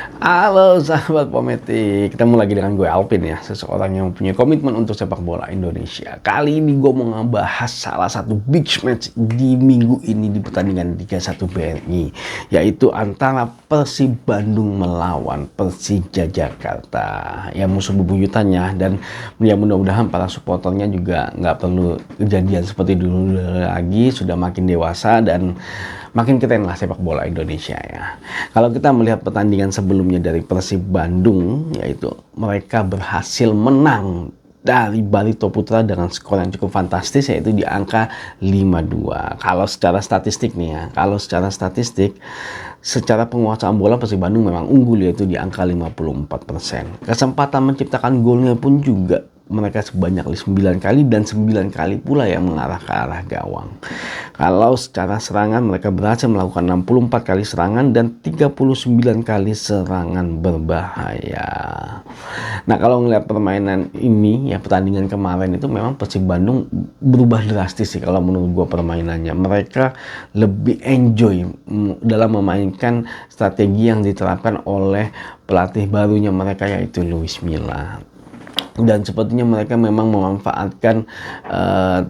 Halo sahabat Pometik, ketemu lagi dengan gue Alvin ya, seseorang yang punya komitmen untuk sepak bola Indonesia. Kali ini gue mau ngebahas salah satu big match di minggu ini di pertandingan Liga 1 BRI, yaitu antara Persib Bandung melawan Persija Jakarta. Ya musuh bebuyutannya, dan ya mudah-mudahan para supporternya juga nggak perlu kejadian seperti dulu lagi, sudah makin dewasa dan makin keren lah sepak bola Indonesia ya. Kalau kita melihat pertandingan sebelumnya dari Persib Bandung, yaitu mereka berhasil menang dari Barito Putra dengan skor yang cukup fantastis, yaitu di angka 5-2. Kalau secara statistik nih ya, secara penguasaan bola Persib Bandung memang unggul, yaitu di angka 54%. Kesempatan menciptakan golnya pun juga mereka sebanyak 9 kali, dan 9 kali pula yang mengarah ke arah gawang. Kalau secara serangan mereka berhasil melakukan 64 kali serangan dan 39 kali serangan berbahaya. Nah, kalau ngelihat permainan ini ya, pertandingan kemarin itu memang Persib Bandung berubah drastis sih kalau menurut gua permainannya. Mereka lebih enjoy dalam memainkan strategi yang diterapkan oleh pelatih barunya mereka, yaitu Luis Milla. Dan sepertinya mereka memang memanfaatkan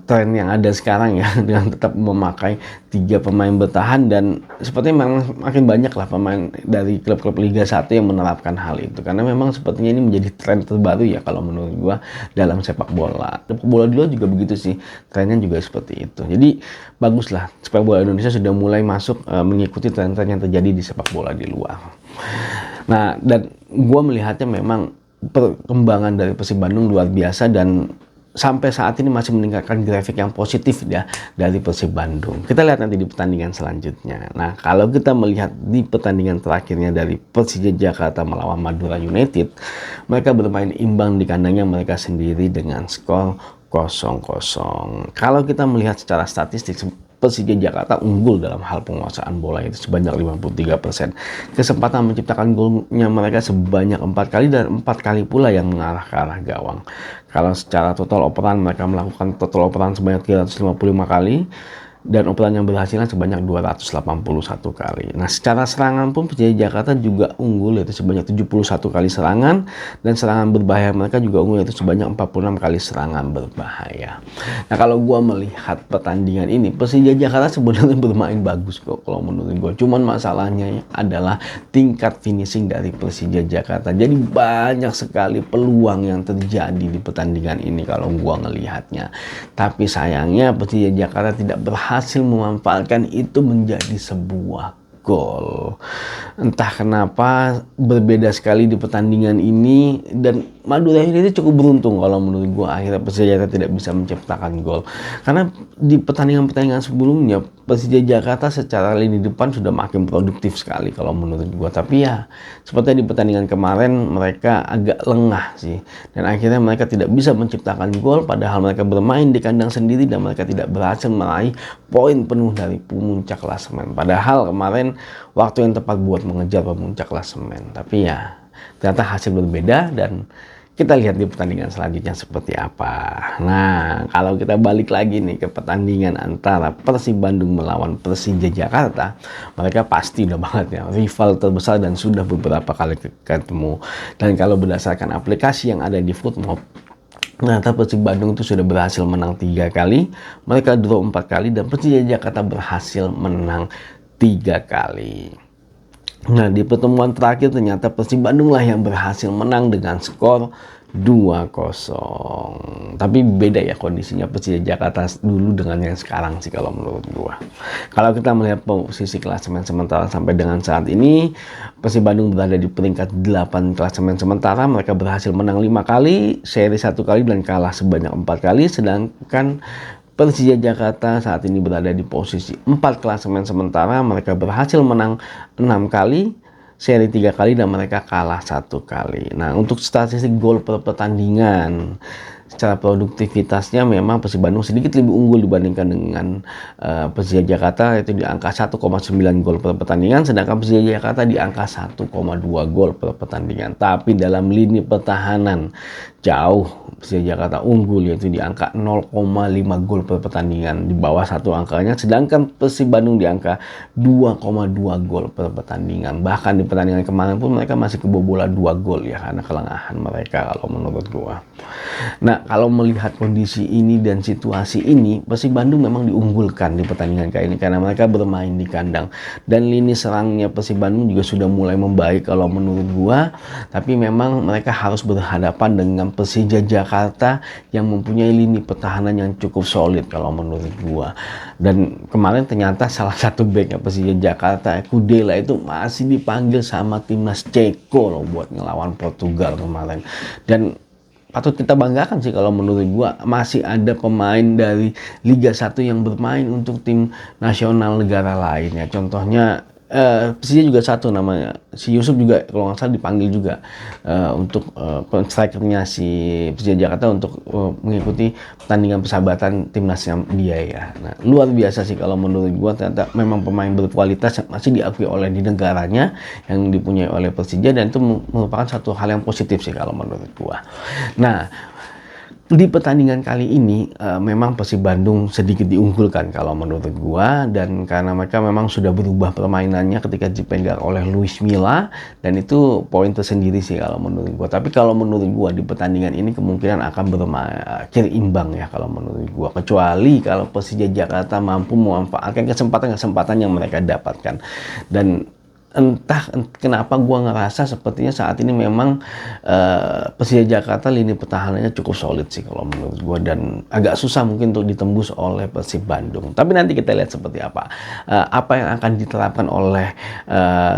tren yang ada sekarang ya, dengan tetap memakai 3 pemain bertahan, dan sepertinya memang makin banyak lah pemain dari klub-klub Liga 1 yang menerapkan hal itu, karena memang sepertinya ini menjadi tren terbaru ya kalau menurut gua dalam sepak bola. Sepak bola di luar juga begitu sih, trennya juga seperti itu. Jadi baguslah sepak bola Indonesia sudah mulai masuk mengikuti tren-tren yang terjadi di sepak bola di luar. Nah, dan gua melihatnya memang perkembangan dari Persib Bandung luar biasa, dan sampai saat ini masih meningkatkan grafik yang positif ya dari Persib Bandung. Kita lihat nanti di pertandingan selanjutnya. Nah, kalau kita melihat di pertandingan terakhirnya dari Persija Jakarta melawan Madura United, mereka bermain imbang di kandangnya mereka sendiri dengan skor 0-0. Kalau kita melihat secara statistik, Persija Jakarta unggul dalam hal penguasaan bola itu sebanyak 53%. Kesempatan menciptakan golnya mereka sebanyak 4 kali, dan 4 kali pula yang mengarah ke arah gawang. Kalau secara total operan, mereka melakukan total operan sebanyak 355 kali, dan operan yang berhasilnya sebanyak 281 kali. Nah, secara serangan pun Persija Jakarta juga unggul, yaitu sebanyak 71 kali serangan, dan serangan berbahaya mereka juga unggul, yaitu sebanyak 46 kali serangan berbahaya. Nah, kalau gua melihat pertandingan ini, Persija Jakarta sebenarnya bermain bagus kok kalau menurut gua. Cuman masalahnya adalah tingkat finishing dari Persija Jakarta. Jadi banyak sekali peluang yang terjadi di pertandingan ini kalau gua ngelihatnya. Tapi sayangnya Persija Jakarta tidak berhasil memanfaatkan itu menjadi sebuah gol. Entah kenapa berbeda sekali di pertandingan ini, dan Madura ini cukup beruntung kalau menurut gua, akhirnya Persija Jakarta tidak bisa menciptakan gol. Karena di pertandingan-pertandingan sebelumnya Persija Jakarta secara lini depan sudah makin produktif sekali kalau menurut gua. Tapi ya seperti di pertandingan kemarin mereka agak lengah sih, dan akhirnya mereka tidak bisa menciptakan gol, padahal mereka bermain di kandang sendiri dan mereka tidak berhasil meraih poin penuh dari puncak klasemen. Padahal kemarin waktu yang tepat buat mengejar puncak klasemen. Tapi ya ternyata hasil berbeda, dan kita lihat di pertandingan selanjutnya seperti apa. Nah, kalau kita balik lagi nih ke pertandingan antara Persib Bandung melawan Persija Jakarta, mereka pasti udah banget ya rival terbesar dan sudah beberapa kali ketemu. Dan kalau berdasarkan aplikasi yang ada di Footmob, ternyata Persib Bandung itu sudah berhasil menang 3 kali, mereka draw 4 kali, dan Persija Jakarta berhasil menang 3 kali. Nah, di pertemuan terakhir ternyata Persib Bandung lah yang berhasil menang dengan skor 2-0. Tapi beda ya kondisinya Persija Jakarta dulu dengan yang sekarang sih kalau menurut gua. Kalau kita melihat posisi klasemen sementara sampai dengan saat ini, Persib Bandung berada di peringkat 8 klasemen sementara. Mereka berhasil menang 5 kali, seri 1 kali, dan kalah sebanyak 4 kali. Sedangkan Persija Jakarta saat ini berada di posisi 4 klasemen sementara. Mereka berhasil menang 6 kali, seri 3 kali, dan mereka kalah 1 kali. Nah, untuk statistik gol per pertandingan, secara produktivitasnya memang Persib Bandung sedikit lebih unggul dibandingkan dengan Persija Jakarta, yaitu di angka 1,9 gol per pertandingan, sedangkan Persija Jakarta di angka 1,2 gol per pertandingan. Tapi dalam lini pertahanan jauh Persija Jakarta unggul, yaitu di angka 0,5 gol per pertandingan, di bawah satu angkanya, sedangkan Persib Bandung di angka 2,2 gol per pertandingan. Bahkan di pertandingan kemarin pun mereka masih kebobolan 2 gol ya, karena kelengahan mereka kalau menurut gua. Nah, kalau melihat kondisi ini dan situasi ini, Persib Bandung memang diunggulkan di pertandingan kali ini karena mereka bermain di kandang, dan lini serangnya Persib Bandung juga sudah mulai membaik kalau menurut gua. Tapi memang mereka harus berhadapan dengan Persija Jakarta yang mempunyai lini pertahanan yang cukup solid kalau menurut gua. Dan kemarin ternyata salah satu backnya Persija Jakarta, Kudela, itu masih dipanggil sama timnas Ceko loh buat ngelawan Portugal kemarin. Dan patut kita banggakan sih kalau menurut gua, masih ada pemain dari Liga 1 yang bermain untuk tim nasional negara lainnya. Contohnya Persija juga satu namanya, si Yusuf juga kalau nggak salah dipanggil juga untuk strikernya si Persija Jakarta untuk mengikuti pertandingan persahabatan timnasnya dia ya. Nah, luar biasa sih kalau menurut gua, ternyata memang pemain berkualitas yang masih diakui oleh di negaranya, yang dipunyai oleh Persija, dan itu merupakan satu hal yang positif sih kalau menurut gua. Nah, di pertandingan kali ini memang Persib Bandung sedikit diunggulkan kalau menurut gua, dan karena mereka memang sudah berubah permainannya ketika dipegang oleh Luis Milla, dan itu poin tersendiri sih kalau menurut gua. Tapi kalau menurut gua di pertandingan ini kemungkinan akan berakhir imbang ya kalau menurut gua, kecuali kalau Persija Jakarta mampu memanfaatkan kesempatan-kesempatan yang mereka dapatkan. Dan entah kenapa gua ngerasa sepertinya saat ini memang Persija Jakarta lini pertahanannya cukup solid sih kalau menurut gua, dan agak susah mungkin untuk ditembus oleh Persib Bandung. Tapi nanti kita lihat seperti apa yang akan diterapkan oleh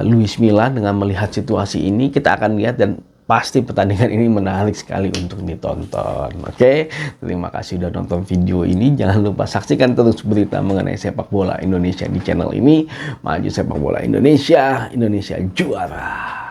Luis Milla dengan melihat situasi ini. Kita akan lihat, dan pasti pertandingan ini menarik sekali untuk ditonton. Oke, terima kasih udah nonton video ini. Jangan lupa saksikan terus berita mengenai sepak bola Indonesia di channel ini. Maju sepak bola Indonesia, Indonesia juara.